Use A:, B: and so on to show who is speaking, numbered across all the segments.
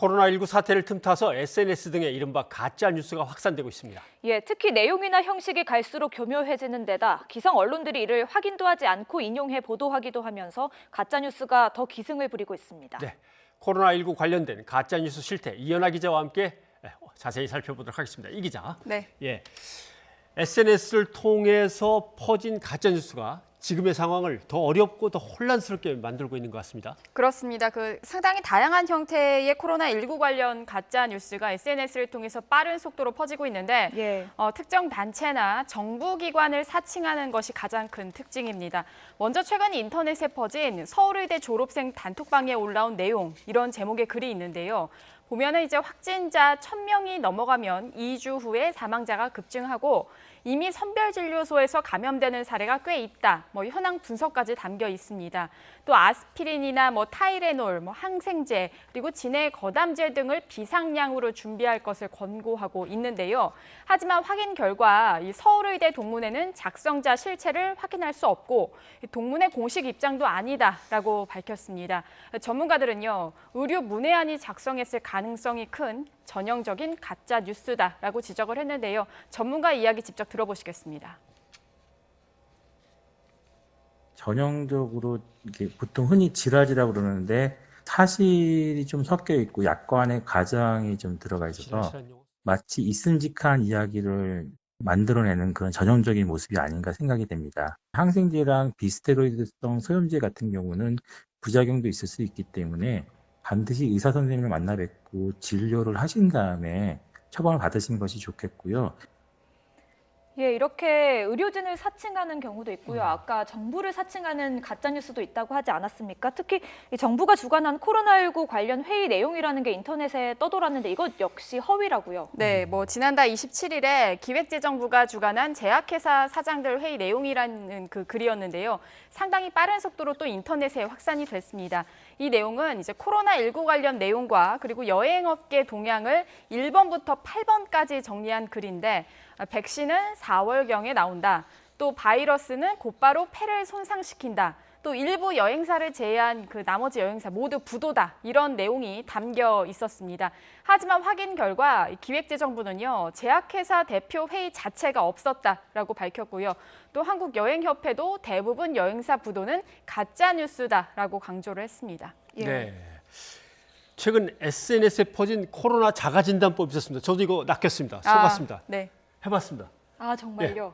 A: 코로나19 사태를 틈타서 SNS 등의 이른바 가짜 뉴스가 확산되고 있습니다.
B: 예, 특히 내용이나 형식이 갈수록 교묘해지는 데다 기성 언론들이 이를 확인도 하지 않고 인용해 보도하기도 하면서 가짜 뉴스가 더 기승을 부리고 있습니다.
A: 네, 코로나19 관련된 가짜 뉴스 실태 이연아 기자와 함께 자세히 살펴보도록 하겠습니다. 이 기자.
C: 네.
A: 예, SNS를 통해서 퍼진 가짜 뉴스가 지금의 상황을 더 어렵고 더 혼란스럽게 만들고 있는 것 같습니다.
C: 그렇습니다. 상당히 다양한 형태의 코로나19 관련 가짜 뉴스가 SNS를 통해서 빠른 속도로 퍼지고 있는데 특정 단체나 정부 기관을 사칭하는 것이 가장 큰 특징입니다. 먼저 최근 인터넷에 퍼진 서울의대 졸업생 단톡방에 올라온 내용, 이런 제목의 글이 있는데요. 보면은 이제 확진자 1,000명이 넘어가면 2주 후에 사망자가 급증하고 이미 선별진료소에서 감염되는 사례가 꽤 있다. 현황 분석까지 담겨 있습니다. 또 아스피린이나 타이레놀, 항생제, 그리고 진해 거담제 등을 비상량으로 준비할 것을 권고하고 있는데요. 하지만 확인 결과 이 서울의대 동문회는 작성자 실체를 확인할 수 없고 동문회 공식 입장도 아니다라고 밝혔습니다. 전문가들은요, 의료 문외한이 작성했을 가능성이 큰 전형적인 가짜 뉴스다라고 지적을 했는데요. 전문가 이야기 직접 들어보시겠습니다.
D: 전형적으로 이게 보통 흔히 지라지라고 그러는데 사실이 좀 섞여 있고 약간의 가정이 좀 들어가 있어서 마치 있음직한 이야기를 만들어내는 그런 전형적인 모습이 아닌가 생각이 됩니다. 항생제랑 비스테로이드성 소염제 같은 경우는 부작용도 있을 수 있기 때문에 반드시 의사 선생님을 만나 뵙고 진료를 하신 다음에 처방을 받으시는 것이 좋겠고요.
B: 예, 이렇게 의료진을 사칭하는 경우도 있고요. 아까 정부를 사칭하는 가짜뉴스도 있다고 하지 않았습니까? 특히 이 정부가 주관한 코로나19 관련 회의 내용이라는 게 인터넷에 떠돌았는데 이것 역시 허위라고요.
C: 네, 지난달 27일에 기획재정부가 주관한 제약회사 사장들 회의 내용이라는 그 글이었는데요. 상당히 빠른 속도로 또 인터넷에 확산이 됐습니다. 이 내용은 이제 코로나19 관련 내용과 그리고 여행업계 동향을 1번부터 8번까지 정리한 글인데 백신은 4월경에 나온다. 또 바이러스는 곧바로 폐를 손상시킨다. 또 일부 여행사를 제외한 나머지 여행사 모두 부도다. 이런 내용이 담겨 있었습니다. 하지만 확인 결과 기획재정부는요, 제약회사 대표 회의 자체가 없었다라고 밝혔고요. 또 한국여행협회도 대부분 여행사 부도는 가짜뉴스다라고 강조를 했습니다.
A: 네. 최근 SNS에 퍼진 코로나 자가진단법이 있었습니다. 저도 이거 낚였습니다. 속았습니다.
C: 네.
A: 해봤습니다.
B: 아, 정말요?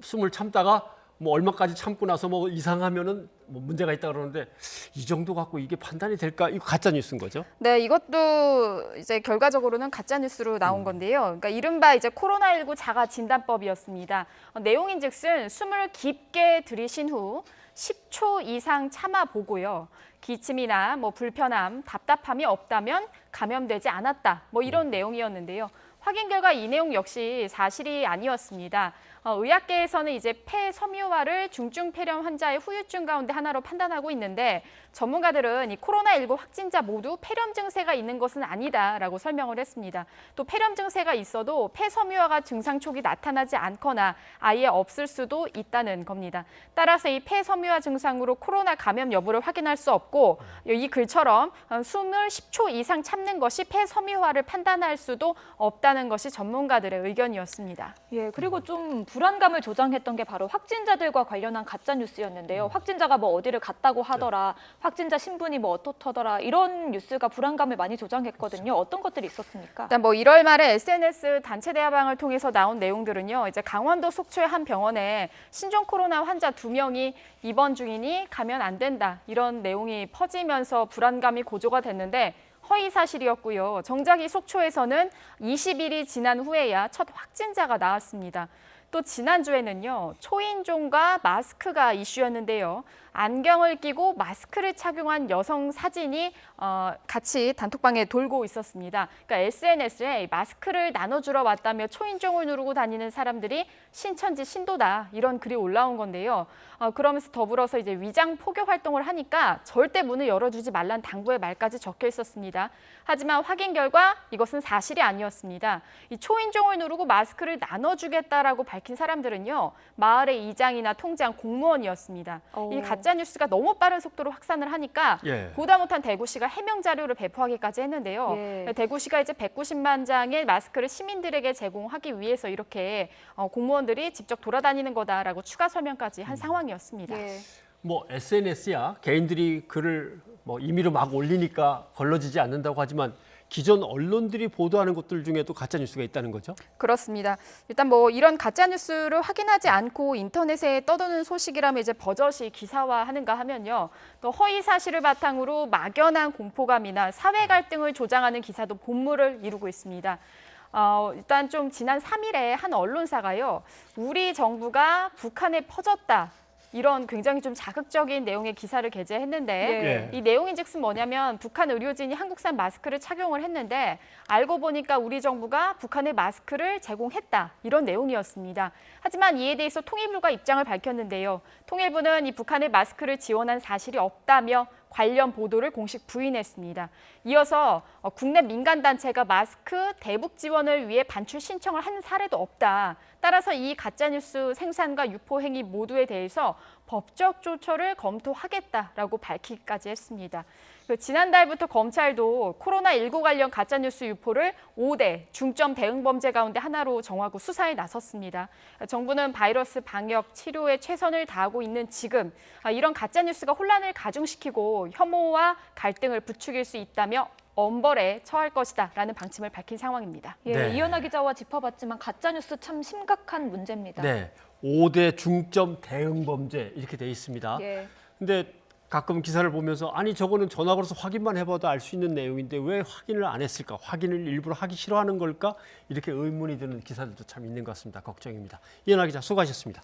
A: 숨을 참다가 얼마까지 참고 나서 이상하면은 문제가 있다 그러는데 이 정도 갖고 이게 판단이 될까? 이거 가짜 뉴스인 거죠?
C: 네, 이것도 이제 결과적으로는 가짜 뉴스로 나온 건데요. 그러니까 이른바 이제 코로나19 자가 진단법이었습니다. 내용인즉슨 숨을 깊게 들이신 후 10초 이상 참아 보고요. 기침이나 불편함, 답답함이 없다면 감염되지 않았다. 이런 내용이었는데요. 확인 결과 이 내용 역시 사실이 아니었습니다. 의학계에서는 이제 폐섬유화를 중증 폐렴 환자의 후유증 가운데 하나로 판단하고 있는데 전문가들은 이 코로나19 확진자 모두 폐렴 증세가 있는 것은 아니다라고 설명을 했습니다. 또 폐렴 증세가 있어도 폐섬유화가 증상 초기 나타나지 않거나 아예 없을 수도 있다는 겁니다. 따라서 이 폐섬유화 증상으로 코로나 감염 여부를 확인할 수 없고 이 글처럼 숨을 10초 이상 참는 것이 폐섬유화를 판단할 수도 없다는 것이 전문가들의 의견이었습니다.
B: 예, 그리고 좀 불안감을 조장했던 게 바로 확진자들과 관련한 가짜 뉴스였는데요. 확진자가 어디를 갔다고 하더라, 확진자 신분이 어떻더라, 이런 뉴스가 불안감을 많이 조장했거든요. 어떤 것들이 있었습니까?
C: 일단 1월 말에 SNS 단체 대화방을 통해서 나온 내용들은요. 이제 강원도 속초의 한 병원에 신종 코로나 환자 2명이 입원 중이니 가면 안 된다. 이런 내용이 퍼지면서 불안감이 고조가 됐는데 허위 사실이었고요. 정작 이 속초에서는 20일이 지난 후에야 첫 확진자가 나왔습니다. 또 지난주에는요, 초인종과 마스크가 이슈였는데요. 안경을 끼고 마스크를 착용한 여성 사진이 같이 단톡방에 돌고 있었습니다. 그러니까 SNS에 마스크를 나눠주러 왔다며 초인종을 누르고 다니는 사람들이 신천지 신도다, 이런 글이 올라온 건데요. 그러면서 더불어서 이제 위장 포교 활동을 하니까 절대 문을 열어주지 말란 당부의 말까지 적혀 있었습니다. 하지만 확인 결과 이것은 사실이 아니었습니다. 이 초인종을 누르고 마스크를 나눠주겠다라고 밝힌 사람들은요, 마을의 이장이나 통장, 공무원이었습니다. 이 가짜 가짜 뉴스가 너무 빠른 속도로 확산을 하니까
A: 예.
C: 보다 못한 대구시가 해명 자료를 배포하기까지 했는데요.
B: 예.
C: 대구시가 이제 190만 장의 마스크를 시민들에게 제공하기 위해서 이렇게 공무원들이 직접 돌아다니는 거다라고 추가 설명까지 한 상황이었습니다.
B: 예.
A: 뭐 SNS야 개인들이 글을 뭐 임의로 막 올리니까 걸러지지 않는다고 하지만 기존 언론들이 보도하는 것들 중에도 가짜 뉴스가 있다는 거죠?
C: 그렇습니다. 일단 뭐 이런 가짜 뉴스를 확인하지 않고 인터넷에 떠도는 소식이라면 이제 버젓이 기사화하는가 하면요. 또 허위 사실을 바탕으로 막연한 공포감이나 사회 갈등을 조장하는 기사도 본물을 이루고 있습니다. 일단 좀 지난 3일에 한 언론사가요. 우리 정부가 북한에 퍼졌다. 이런 굉장히 좀 자극적인 내용의 기사를 게재했는데
A: 예.
C: 이 내용인즉슨 뭐냐면 북한 의료진이 한국산 마스크를 착용을 했는데 알고 보니까 우리 정부가 북한에 마스크를 제공했다 이런 내용이었습니다. 하지만 이에 대해서 통일부가 입장을 밝혔는데요. 통일부는 이 북한에 마스크를 지원한 사실이 없다며 관련 보도를 공식 부인했습니다. 이어서 국내 민간단체가 마스크 대북 지원을 위해 반출 신청을 한 사례도 없다. 따라서 이 가짜뉴스 생산과 유포 행위 모두에 대해서 법적 조처를 검토하겠다라고 밝히기까지 했습니다. 지난달부터 검찰도 코로나19 관련 가짜뉴스 유포를 5대 중점 대응 범죄 가운데 하나로 정하고 수사에 나섰습니다. 정부는 바이러스 방역, 치료에 최선을 다하고 있는 지금 이런 가짜뉴스가 혼란을 가중시키고 혐오와 갈등을 부추길 수 있다며 엄벌에 처할 것이다라는 방침을 밝힌 상황입니다.
B: 예,
A: 네.
B: 이현아 기자와 짚어봤지만 가짜뉴스 참 심각한 문제입니다.
A: 네. 5대 중점 대응 범죄 이렇게 돼 있습니다.
B: 예.
A: 근데 가끔 기사를 보면서 아니 저거는 전화 걸어서 확인만 해봐도 알 수 있는 내용인데 왜 확인을 안 했을까? 확인을 일부러 하기 싫어하는 걸까? 이렇게 의문이 드는 기사들도 참 있는 것 같습니다. 걱정입니다. 이현아 기자 수고하셨습니다.